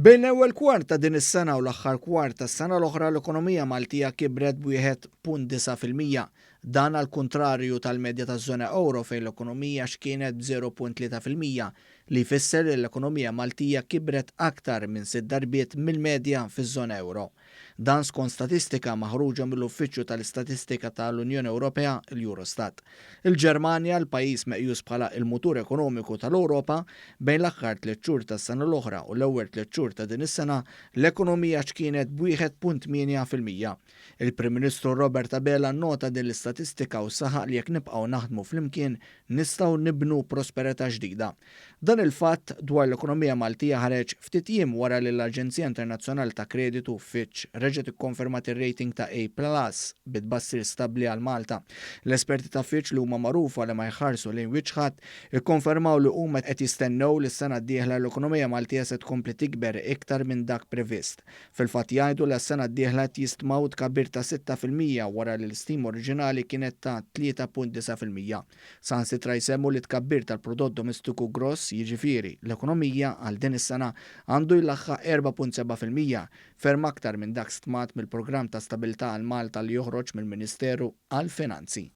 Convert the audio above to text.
Bejn l-ewwel kwart ta' din is-sena u l-aħħar kwart tas-sena l-oħra l-ekonomija Maltija kibret b'1.9%. Dan għal kuntrarju tal-medja taż-żona euro fejn l-ekonomija x'kienet b'0.3% li jfisser li l-ekonomija Maltija kibret aktar minn 6 darbiet mill-medja fiż-żona euro. Dan skont statistika maħruġa mill-Uffiċċju tal-Istatistika tal-Unjoni Ewropea, l-Eurostat. Il-Ġermanja, l-pajjiż meqjus bħala il-mutur ekonomiku tal-Ewropa, bejn l-aħħar 3 xhur tas-sena l-oħra u l-ewwel 3 xhur ta' din is-sena l-ekonomija x'kienet b'1.8%. Il-Prim Ministru Robert Abela nnota din l-istatistika u saħaq li jekk nibqgħu naħdmu flimkien nistgħu nibnu prosperità ġdida. Dan il-fatt dwar l-ekonomija Maltija ħareġ ftit jiem wara li l-Aġenzija Internazzjonali ta' Kreditu Fitch reġgħet ikkonfermat ir-rating ta' A+ bit-tbassir stabbli għal Malta. L-esperti ta' Fitch li huma magħrufa li ma jħarsu lejn wiċċ ikkonfermaw li huma qed jistennew li s-sena d-dieħla l-ekonomija Maltija se tkompli tikber iktar minn dak previst. Fil-fatt jgħidu li s-sena d-dieħla jistmaw tkabbir ta' 6% wara li l-istima oriġinali kienet ta' 3.9%. Sansitra jsemmu li tkabbir tal-prodott domestiku gross jiġifieri l-ekonomija għal din is-sena għandu jlaħħaq 4.7% ferm aktar minn dak stmat mill-programm ta' stabilità għal Malta li joħroġ mill-Ministeru għall-Finanzi.